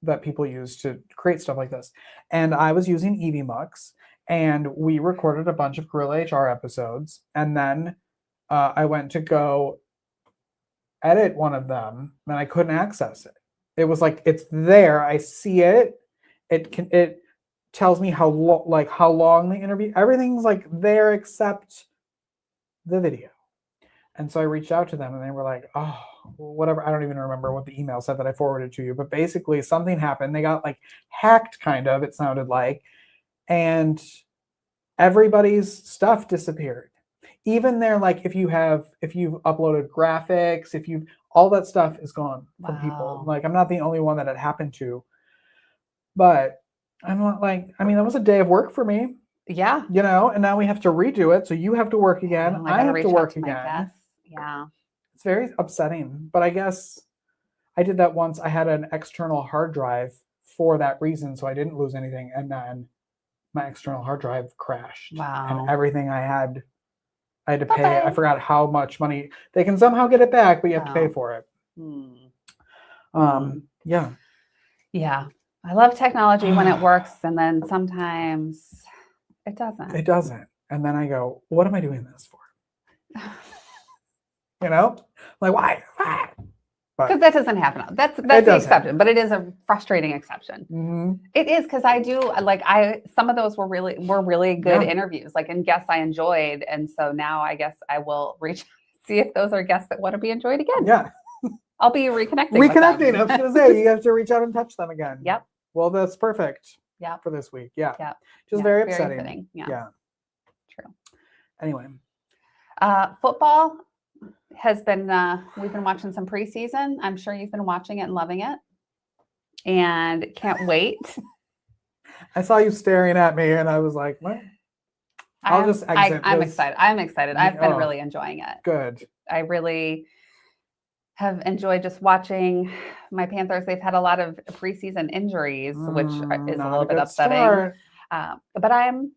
that people use to create stuff like this. And I was using EVMux, and we recorded a bunch of Gorilla HR episodes. And then I went to go edit one of them, and I couldn't access it. It was like, it's there. I see it. It tells me how long the interview. Everything's like there except the video. And so I reached out to them, and they were like, "Oh, whatever." I don't even remember what the email said that I forwarded to you, but basically something happened. They got like hacked, kind of. It sounded like, and everybody's stuff disappeared. Even there, like if you've uploaded graphics, all that stuff is gone from people. Like I'm not the only one that it happened to. But I'm not like, I mean, that was a day of work for me.
Yeah.
you know, and now we have to redo it. So you have to work again.
Oh,
I
gotta
have
reach
to
out
work
to my
again.
guests. Yeah.
It's very upsetting, but I guess I did that once. I had an external hard drive for that reason, so I didn't lose anything. And then my external hard drive crashed, and
Wow.
everything I had to pay.
Bye-bye.
I forgot how much money. They can somehow get it back, but you have to pay
Wow.
for it.
Hmm.
Yeah.
Yeah. I love technology when it works, and then sometimes it doesn't.
It doesn't. And then I go, what am I doing this for? You know, like why?
Because that doesn't happen. That's the
doesn't.
exception, but it is a frustrating exception.
Mm-hmm.
It is, because I do like some of those were really good
Yeah.
interviews, like, and guests I enjoyed, and so now I guess I will see if those are guests that want to be enjoyed again.
Yeah.
I'll be reconnecting.
Reconnecting. I was going to say you have to reach out and touch them again.
Yep.
Well, that's perfect.
Yeah.
For this week. Yeah.
Yeah.
Just very upsetting.
Yeah.
True. Anyway.
Football has been. We've been watching some preseason. I'm sure you've been watching it and loving it, and can't wait.
I saw you staring at me, and I was like, "What?" I'll just exit.
I'm excited. I'm excited. I've been really enjoying it.
Good.
I really have enjoyed just watching my Panthers. They've had a lot of preseason injuries, which is a little bit upsetting. But I'm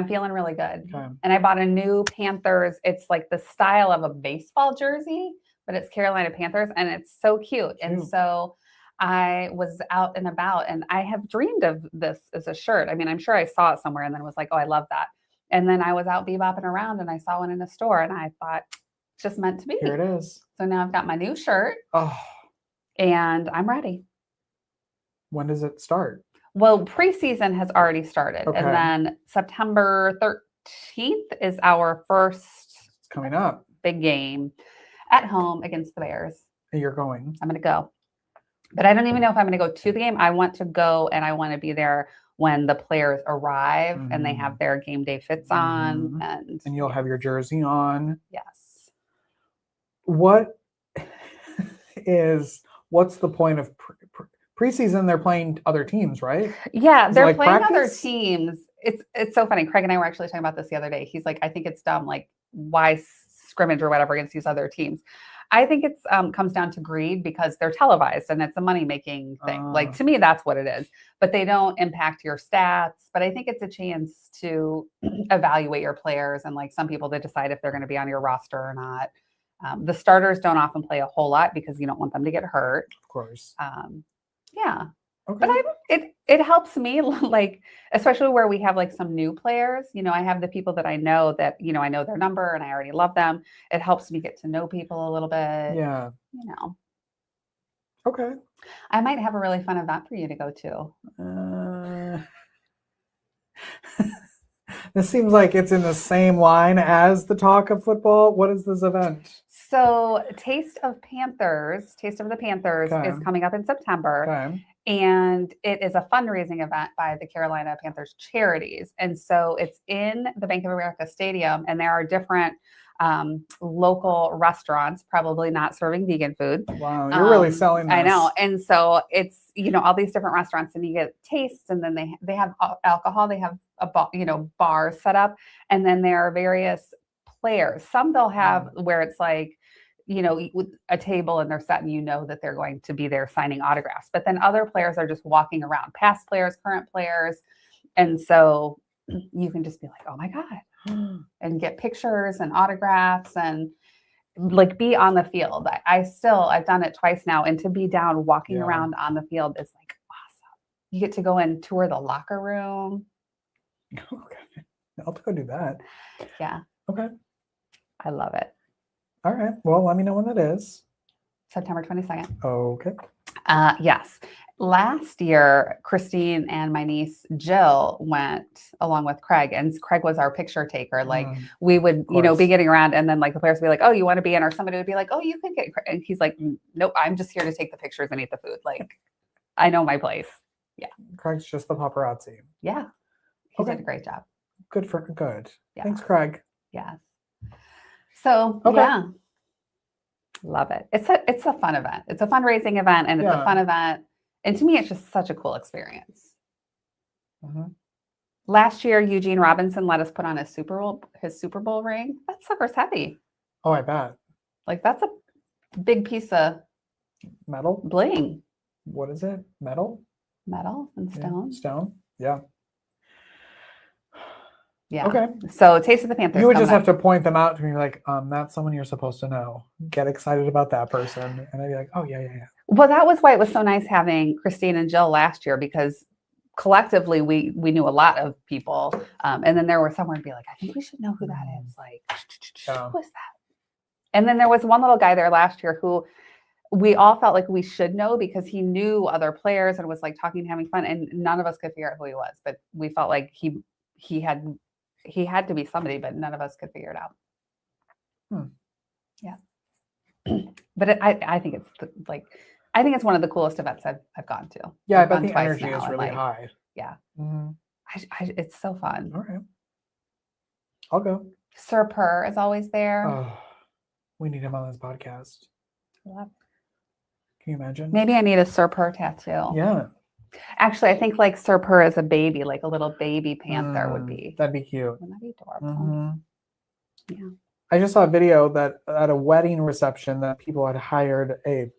feeling really good.
Okay.
And I bought a new Panthers. It's like the style of a baseball jersey, but it's Carolina Panthers, and it's so cute. And so I was out and about, and I have dreamed of this as a shirt. I mean, I'm sure I saw it somewhere and then was like, oh, I love that. And then I was out bebopping around, and I saw one in a store, and I thought, it's just meant to be.
Here it is.
So now I've got my new shirt.
Oh.
And I'm ready.
When does it start?
Well, preseason has already started.
Okay.
And then September 13th is our first
coming up
big game at home against the Bears.
You're going.
I'm going to go. But I don't even know if I'm going to go to the game. I want to go, and I want to be there when the players arrive and they have their game day fits on. And
you'll have your jersey on.
Yes.
What's the point of preseason? They're playing other teams, right?
Yeah, they're playing other teams. It's so funny. Craig and I were actually talking about this the other day. He's like, I think it's dumb. Like, why scrimmage or whatever against these other teams? I think it's comes down to greed, because they're televised and it's a money-making thing. Like, to me, that's what it is. But they don't impact your stats. But I think it's a chance to evaluate your players, and like some people, they decide if they're going to be on your roster or not. The starters don't often play a whole lot because you don't want them to get hurt.
Of course.
Yeah.
Okay.
But it helps me, like, especially where we have like some new players. I have the people that I know that, I know their number and I already love them. It helps me get to know people a little bit.
Yeah. Okay.
I might have a really fun event for you to go to.
This seems like it's in the same line as the talk of football. What is this event?
So Taste of the Panthers is coming up in September.
Okay.
And it is a fundraising event by the Carolina Panthers charities. And so it's in the Bank of America Stadium, and there are different local restaurants, probably not serving vegan food.
Wow, you're really selling this.
I know. And so it's, all these different restaurants, and you get tastes, and then they have alcohol, they have bars set up, and then there are various players. Some they'll have where it's like, with a table and they're set, and that they're going to be there signing autographs. But then other players are just walking around, past players, current players. And so you can just be like, oh my God, and get pictures and autographs and like be on the field. I've done it twice now. And to be down walking around on the field is like awesome. You get to go and tour the locker room.
Okay. I'll go do that.
Yeah.
Okay.
I love it.
All right. Well, let me know when that is.
September 22nd.
Okay.
Yes. Last year, Christine and my niece Jill went along with Craig, and Craig was our picture taker. Like we would, be getting around, and then like the players would be like, "Oh, you want to be in?" Or somebody would be like, "Oh, you could get." And he's like, "Nope, I'm just here to take the pictures and eat the food. Like, I know my place." Yeah.
Craig's just the paparazzi.
Yeah. He did a great job.
Good. Yeah. Thanks, Craig.
Yes. So yeah. Love it. It's a fun event. It's a fundraising event, and it's a fun event. And to me, it's just such a cool experience. Last year, Eugene Robinson let us put on his Super Bowl ring. That sucker's heavy.
Oh, I bet.
Like that's a big piece of
Metal?
bling.
What is it? Metal?
Metal and stone.
Stone? Yeah.
Yeah.
Okay.
So Taste of the Panthers.
You would just
coming
have to point them out to me like, that's someone you're supposed to know. Get excited about that person. And I'd be like, oh, yeah.
Well, that was why it was so nice having Christine and Jill last year, because collectively we knew a lot of people. And then there were someone to be like, I think we should know who that is. Like, who is that? And then there was one little guy there last year who we all felt like we should know because he knew other players and was like talking and having fun. And none of us could figure out who he was, but we felt like he had to be somebody, but none of us could figure it out. Yeah. But I think it's I think it's one of the coolest events I've gone to.
Yeah,
I've
I bet
gone
the
twice
energy
now,
is
and,
really
like,
high.
Yeah.
Mm-hmm.
It's so fun.
All right. I'll go.
Sir Purr is always there.
Oh, we need him on this podcast. Can you imagine?
Maybe I need a Sir Purr tattoo.
Yeah.
Actually, I think like Sir Purr as a baby, like a little baby panther would be.
That'd be cute.
Wouldn't that be adorable?
Mm-hmm.
Yeah.
I just saw a video that at a wedding reception that people had hired a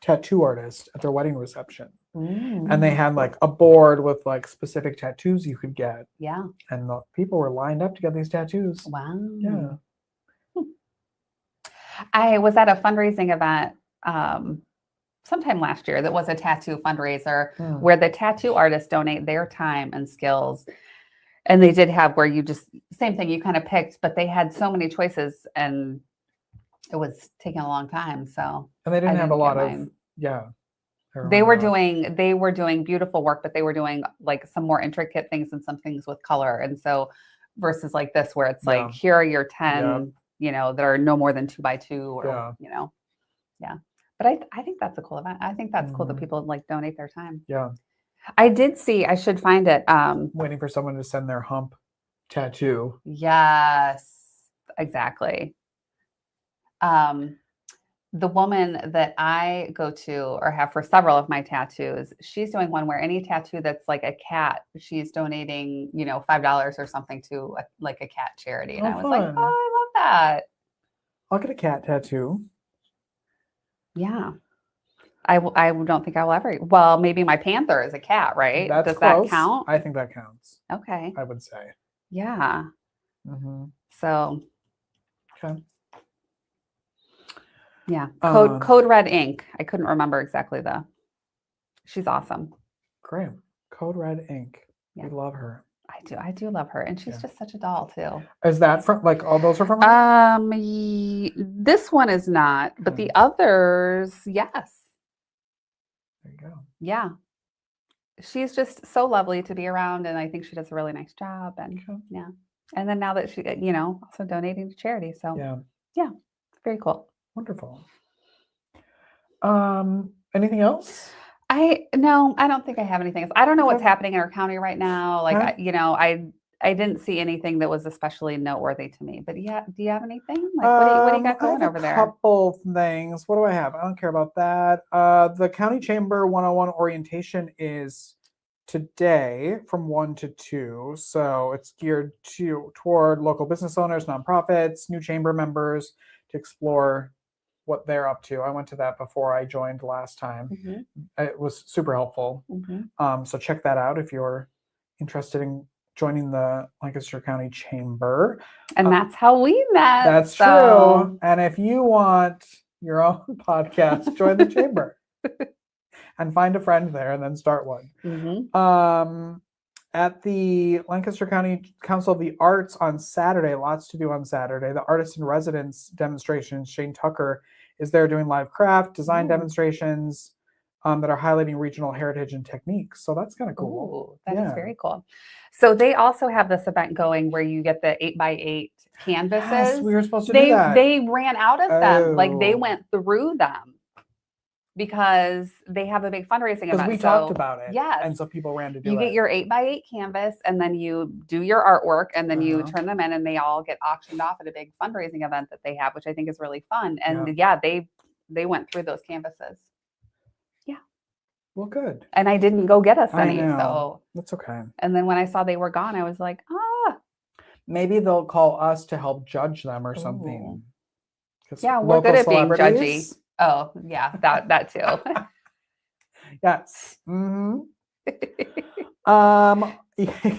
tattoo artist at their wedding reception. And they had like a board with like specific tattoos you could get.
Yeah.
And the people were lined up to get these tattoos.
Wow.
Yeah.
I was at a fundraising event sometime last year that was a tattoo fundraiser where the tattoo artists donate their time and skills. And they did have where you just, same thing, you kind of picked, but they had so many choices and it was taking a long time. So,
and they didn't have a lot of,
mine.
They
were doing beautiful work, but they were doing like some more intricate things and some things with color. And so versus like this, where it's like, here are your 10, that are no more than 2 by 2 or, But I think that's a cool event. I think that's cool that people like donate their time.
Yeah.
I did see, I should find it.
Waiting for someone to send their hump tattoo.
Yes, exactly. The woman that I go to or have for several of my tattoos, she's doing one where any tattoo that's like a cat, she's donating, $5 or something to a cat charity. And I was like, oh, I love that.
I'll get a cat tattoo.
Yeah. I don't think I will ever. Well, maybe my panther is a cat, right?
Does
that count?
I think that counts.
Okay.
I would say.
Yeah.
Mm-hmm.
So.
Okay.
Yeah. Code Red Ink. I couldn't remember exactly she's awesome.
Great. Code Red Ink. Yeah. We love her.
I do love her. And she's just such a doll too.
Is that from like all those are from her?
This one is not, but the others, yes.
There you go.
Yeah. She's just so lovely to be around, and I think she does a really nice job. And yeah. And then now that she, also donating to charity. So yeah, very cool.
Wonderful. Anything else?
I don't think I have anything else. I don't know what's happening in our county right now. Like, I didn't see anything that was especially noteworthy to me. But yeah, do you have anything? Like, what do you got going over there?
A couple things. What do I have? I don't care about that. The County Chamber 101 orientation is today from 1 to 2. So it's geared toward local business owners, nonprofits, new chamber members to explore what they're up to. I went to that before I joined last time. Mm-hmm. It was super helpful. Mm-hmm. So check that out if you're interested in joining the Lancaster County Chamber.
And that's how we met.
That's true. And if you want your own podcast, join the chamber and find a friend there and then start one. Mm-hmm. At the Lancaster County Council of the Arts on Saturday, lots to do on Saturday. The Artist in Residence demonstration, Shane Tucker is there doing live craft design demonstrations that are highlighting regional heritage and techniques. So that's kind of cool.
Ooh, that is very cool. So they also have this event going where you get the 8x8 canvases.
Yes, we were supposed to do that.
They ran out of them. Like they went through them because they have a big fundraising event.
Because we talked about it.
Yes.
And so people ran to do it.
You get your 8x8 canvas and then you do your artwork and then you turn them in and they all get auctioned off at a big fundraising event that they have, which I think is really fun. And they went through those canvases. Yeah.
Well, good.
And I didn't go get us
I
any.
know.
So,
That's okay.
and then when I saw they were gone, I was like,
Maybe they'll call us to help judge them or
Ooh.
something. 'Cause
yeah, we're
local
good at being judgy.
celebrities.
Oh, yeah, that too.
Yes.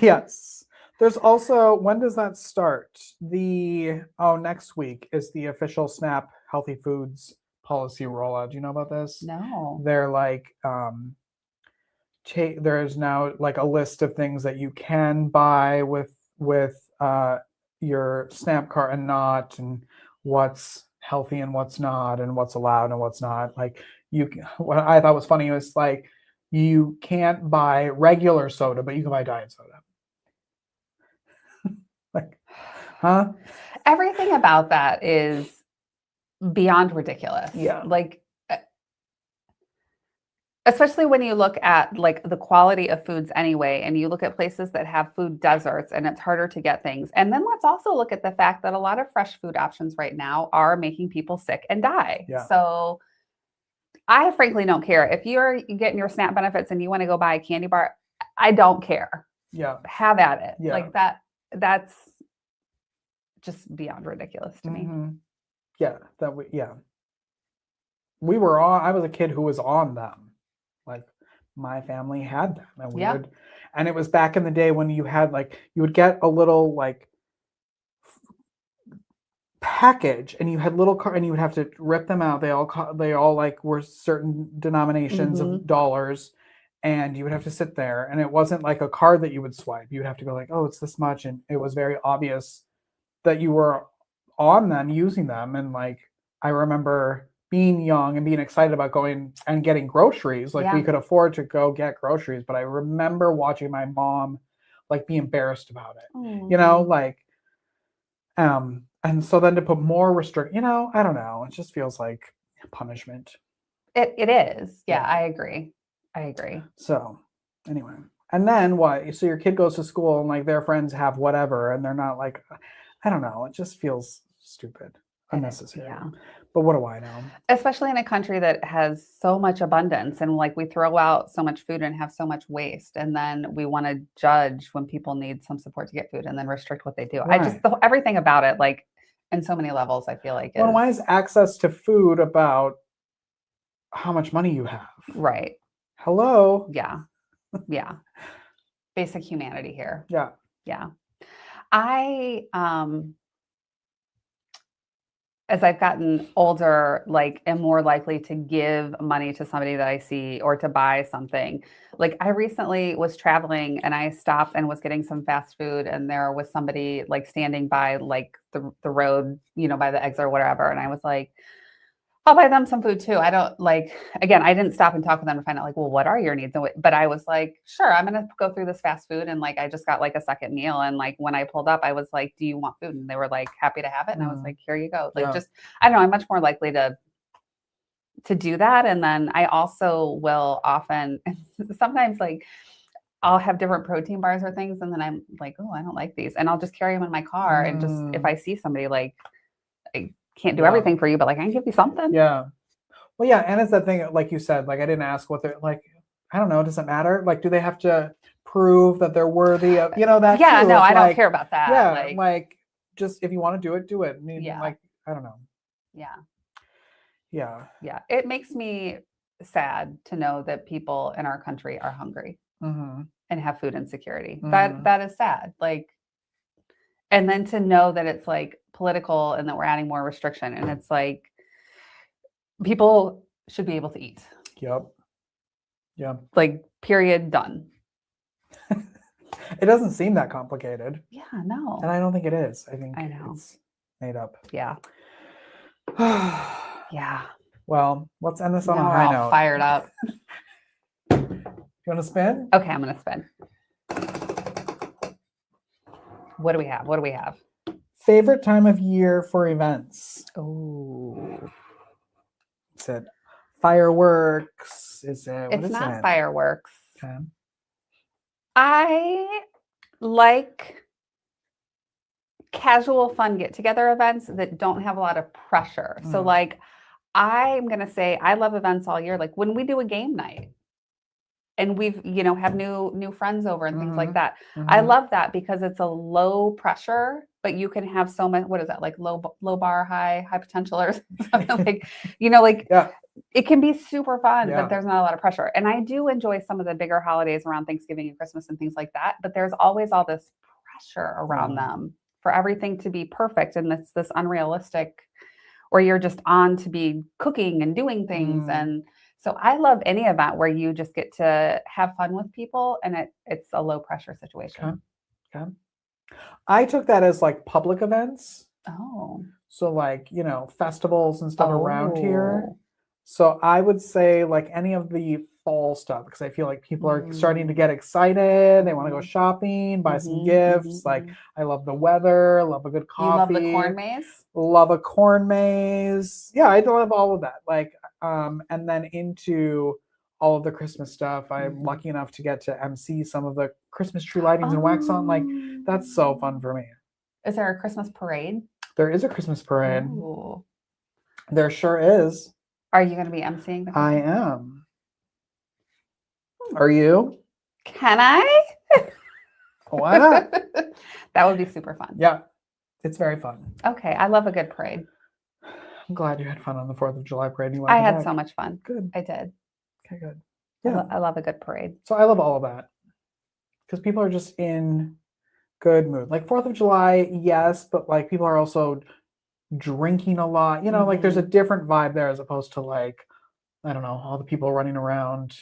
Yes. There's also, when does that start? Next week is the official SNAP Healthy Foods policy rollout. Do you know about this?
No.
They're like, there is now like a list of things that you can buy with your SNAP card and not, and what's healthy and what's not, and what's allowed and what's not. Like what I thought was funny was like you can't buy regular soda, but you can buy diet soda. Like, huh?
Everything about that is beyond ridiculous.
Yeah.
Like, especially when you look at like the quality of foods anyway, and you look at places that have food deserts and it's harder to get things. And then let's also look at the fact that a lot of fresh food options right now are making people sick and die.
Yeah.
So I frankly don't care. If you're getting your SNAP benefits and you want to go buy a candy bar, I don't care.
Yeah.
Have at it.
Yeah.
Like that's just beyond ridiculous to me.
Yeah. I was a kid who was on them. Like my family had them, and and it was back in the day when you had like, you would get a little like package and you had little and you would have to rip them out. They all like were certain denominations of dollars, and you would have to sit there, and it wasn't like a card that you would swipe. You would have to go like, oh, it's this much, and it was very obvious that you were on them, using them. And like I remember being young and being excited about going and getting groceries. Like we could afford to go get groceries, but I remember watching my mom like be embarrassed about it. Like and so then to put more I don't know, it just feels like punishment.
It is. Yeah, I agree.
So anyway, and then what? So your kid goes to school and like their friends have whatever, and they're not like, I don't know, it just feels stupid, unnecessary.
Yeah.
But what do I know?
Especially in a country that has so much abundance, and like we throw out so much food and have so much waste, and then we want to judge when people need some support to get food and then restrict what they do.
Right.
Everything about it, like in so many levels, I feel like
Well, why is access to food about how much money you have?
Right.
Hello.
Yeah. Yeah. Basic humanity here.
Yeah.
Yeah. I as I've gotten older, like am more likely to give money to somebody that I see or to buy something. Like I recently was traveling and I stopped and was getting some fast food, and there was somebody like standing by like the road, by the exit or whatever. And I was like, I'll buy them some food too. I don't like, again, I didn't stop and talk with them to find out like, well, what are your needs? But I was like, sure, I'm going to go through this fast food. And like, I just got like a second meal. And like, when I pulled up, I was like, do you want food? And they were like, happy to have it. And I was like, here you go. Like, I don't know. I'm much more likely to do that. And then I also will often, sometimes like, I'll have different protein bars or things. And then I'm like, oh, I don't like these. And I'll just carry them in my car. And just, if I see somebody like, I can't do everything for you, but like I can give you something.
Yeah. Well, yeah, and it's that thing, like you said, like I didn't ask what they're like. I don't know. Does it matter? Like, do they have to prove that they're worthy of that?
Yeah, no, I
like,
don't care about that.
Yeah, like just if you want to do it, do it. I mean, like I don't know.
Yeah.
Yeah.
Yeah. It makes me sad to know that people in our country are hungry and have food insecurity. That is sad. Like, and then to know that it's like political and that we're adding more restriction, and it's like people should be able to eat.
Yep. Yeah.
Like, period, done.
It doesn't seem that complicated.
Yeah, no.
And I don't think it is. I think it's made up.
Yeah. Yeah.
Well, let's end this on a high note.
Fired up.
You want to spin?
Okay, I'm going to spin. What do we have?
Favorite time of year for events?
Oh.
Is it fireworks? It's
not fireworks.
Okay.
I like casual fun get-together events that don't have a lot of pressure. So like I'm going to say I love events all year. Like when we do a game night, and we've, have new friends over and things like
Mhm,
that. I
mhm.
love that because it's a low pressure, but you can have so much, what is that, like low bar, high potential or something like, like
Yeah,
it can be super fun, but
yeah.
there's not a lot of pressure. And I do enjoy some of the bigger holidays around Thanksgiving and Christmas and things like that, but there's always all this pressure around
Yeah.
them for everything to be perfect. And it's this unrealistic, or you're just on to be cooking and doing things.
Mm,
And so I love any event where you just get to have fun with people and it's a low pressure
okay,
situation.
okay. I took that as like public events.
Oh.
So like, festivals and stuff around here.
Oh.
So I would say like any of the fall stuff because I feel like people are starting to
Mm.
get excited. They want to go
Mhm.
shopping, buy some
Mhm. Mhm.
gifts. Like
Mhm.
I love the weather, love a good
You love the
coffee,
corn maze?
love a corn maze. Yeah, I love all of that. Like and then into all of the Christmas stuff. I'm
Mhm.
lucky enough to get to MC some of the Christmas tree lightings and wax on. Like
Oh.
that's so fun for me.
Is there a Christmas parade?
There is a Christmas parade.
Oh.
There sure is.
Are you going to be emceeing the
I
Christmas parade?
am. Are you?
Can I?
Why not?
That would be super fun.
Yeah, it's very fun.
Okay, I love a good parade.
I'm glad you had fun on the 4th of July parade and you
I
went
had
back.
so much fun.
Good.
I did.
Okay, good.
I,
Yeah.
I love a good parade.
So I love all of that because people are just in good mood. Like 4th of July, yes, but like people are also drinking a lot. Like there's a
Mhm.
different vibe there as opposed to like, I don't know, all the people running around.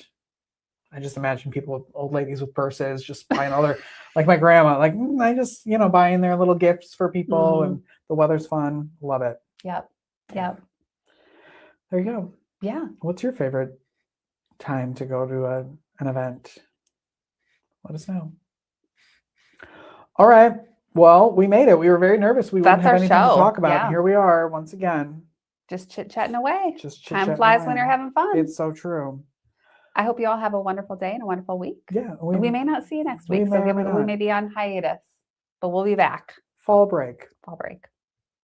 I just imagine people, old ladies with purses, just buying all their, like my grandma, like I just, buying their little gifts for people and
Mhm.
the weather's fun. Love it.
Yep.
Yeah.
Yep.
There you go.
Yeah.
What's your favorite time to go to an event? Let us know. All right. Well, we made it. We were very nervous. We wouldn't
That's
have
our
anything to
show.
talk about. And
Yeah.
here we are once again.
Just chit-chatting away.
Just
Time
chit-chatting
flies when
away.
you're having fun.
It's so true.
I hope you all have a wonderful day and a wonderful week.
Yeah.
We may not see you next
we
week,
may
so
or may
we
not.
may be on hiatus, but we'll be back.
Fall break.
Fall break.